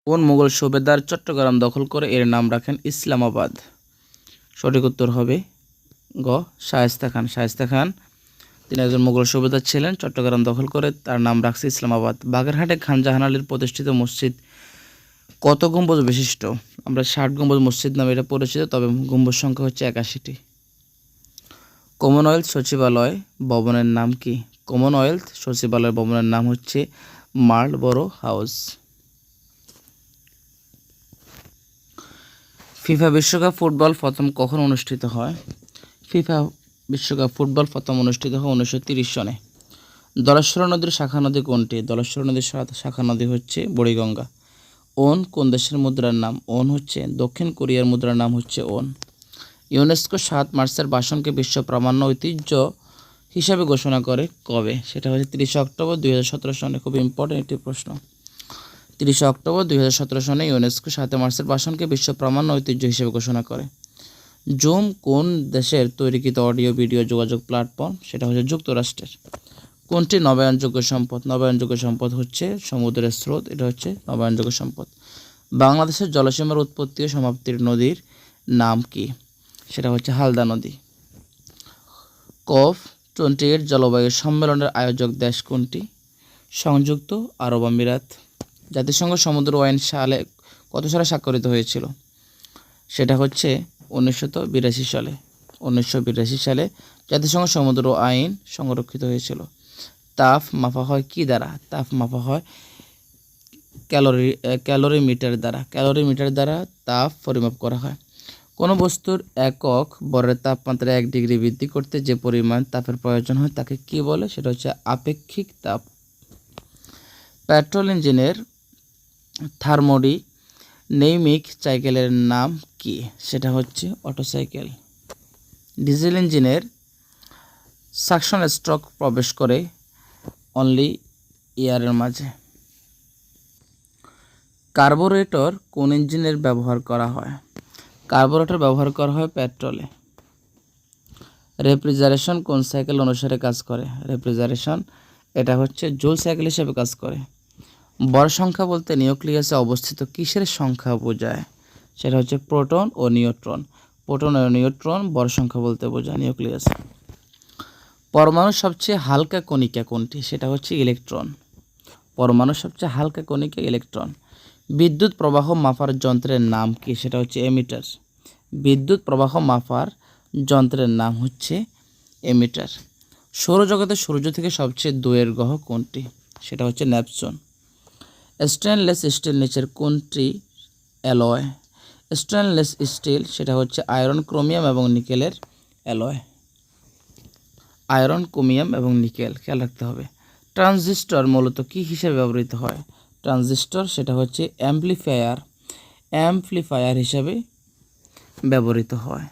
কোন মুঘল সুবেদার চট্টগ্রাম দখল করে এর নাম রাখেন ইসলামাবাদ? সঠিক উত্তর হবে গ শায়েস্তা খান। শায়েস্তা খান তিনি একজন মুঘল সুবেদার ছিলেন, চট্টগ্রাম দখল করে তার নাম রাখছে ইসলামাবাদ। বাগেরহাটে খান জাহান আলীর প্রতিষ্ঠিত মসজিদ কত গম্বুজ বিশিষ্ট? আমরা 60 গম্বুজ মসজিদ নামে এটা পরিচিত, তবে গম্বুজ সংখ্যা হচ্ছে 81টি। কমনওয়েলথ সচিবালয় ভবনের নাম কি? কমনওয়েলথ সচিবালয় ভবনের নাম হচ্ছে মার্লবোরো হাউস। ফিফা বিশ্বকাপ ফুটবল প্রথম কখন অনুষ্ঠিত হয়? ফিফা বিশ্বকাপ ফুটবল প্রথম অনুষ্ঠিত হয় 1930 সনে। ধলেশ্বরী নদীর শাখা নদী কোনটি? ধলেশ্বরী নদীর শাখা নদী হচ্ছে বুড়িগঙ্গা। ওন কোন দেশের মুদ্রার নাম? ওন হচ্ছে দক্ষিণ কোরিয়ার মুদ্রার নাম হচ্ছে ওন। ইউনেস্কো 7 মার্চের ভাষণকে বিশ্ব প্রামাণ্য ঐতিহ্য হিসাবে ঘোষণা করে কবে? সেটা হচ্ছে 30 অক্টোবর 2017 সনে। খুব ইম্পর্টেন্ট একটি প্রশ্ন। 30 অক্টোবর 2017 সনে ইউনেস্কো 7 মার্চের ভাষণকে বিশ্ব প্রামাণ্য ঐতিহ্য হিসেবে ঘোষণা করে। জুম কোন দেশের তৈরিকৃত অডিও ভিডিও যোগাযোগ প্ল্যাটফর্ম? সেটা হচ্ছে যুক্তরাষ্ট্রের। কোনটি নবায়নযোগ্য সম্পদ? নবায়নযোগ্য সম্পদ হচ্ছে সমুদ্রের স্রোত, এটা হচ্ছে নবায়নযোগ্য সম্পদ। বাংলাদেশের জলসীমার উৎপত্তি ও সমাপ্তির নদীর নাম কি? সেটা হচ্ছে হালদা নদী। COP28 জলবায়ু সম্মেলনের আয়োজক দেশ কোনটি? সংযুক্ত আরব আমিরাত। জাতিসংঘ সমুদ্র আইন সালে কত সালে স্বাক্ষরিত হয়েছিল? সেটা হচ্ছে 1982 সালে। 1982 সালে জাতিসংঘ সমুদ্র আইন সংরক্ষিত হয়েছিল। তাপ মাপা হয় কি দ্বারা? তাপ মাপা হয় ক্যালোরিমিটার দ্বারা। ক্যালোরিমিটার দ্বারা তাপ পরিমাপ করা হয়। কোনো বস্তুর একক ভরের তাপমাত্রা 1 ডিগ্রি বৃদ্ধি করতে যে পরিমাণ তাপের প্রয়োজন হয় তাকে কি বলে? সেটা হচ্ছে আপেক্ষিক তাপ। পেট্রোল ইঞ্জিনের থার্মোডাইনামিক সাইকেলের নাম কি? সেটা হচ্ছে অটো সাইকেল। ডিজেল ইঞ্জিনের সাকশন স্ট্রোক প্রবেশ করে অনলি এয়ারের মাঝে। কার্বোরেটর কোন ইঞ্জিনের ব্যবহার করা হয়? কার্বোরেটর ব্যবহার করা হয় পেট্রোলে। রেফ্রিজারেশন কোন সাইকেল অনুসারে কাজ করে? রেফ্রিজারেশন এটা হচ্ছে জুল সাইকেল হিসেবে কাজ করে। ভর সংখ্যা বলতে নিউক্লিয়াসে অবস্থিত কিসের সংখ্যা বোঝায়? সেটা হচ্ছে প্রোটন ও নিউট্রন। প্রোটন ও নিউট্রন ভর সংখ্যা বলতে বোঝায় নিউক্লিয়াস। পরমাণুর সবচেয়ে হালকা কণিকা কোনটি? সেটা হচ্ছে ইলেকট্রন। পরমাণুর সবচেয়ে হালকা কণিকা ইলেকট্রন। বিদ্যুৎ প্রবাহ মাপার যন্ত্রের নাম কি? সেটা হচ্ছে এমিটার। বিদ্যুৎ প্রবাহ মাপার যন্ত্রের নাম হচ্ছে এমিটার। সৌরজগতে সূর্য থেকে সবচেয়ে দূরের গ্রহ কোনটি? সেটা হচ্ছে নেপচুন। স্টেনলেস স্টিল নিচের কোনটি অ্যালয়? স্টেনলেস স্টিল সেটা হচ্ছে আয়রন, ক্রোমিয়াম এবং নিকেলের অ্যালয়। আয়রন, ক্রোমিয়াম এবং নিকেল, খেয়াল রাখতে হবে। ট্রানজিস্টর মূলত কী হিসেবে ব্যবহৃত হয়? ট্রানজিস্টর সেটা হচ্ছে অ্যাম্পলিফায়ার হিসাবে ব্যবহৃত হয়।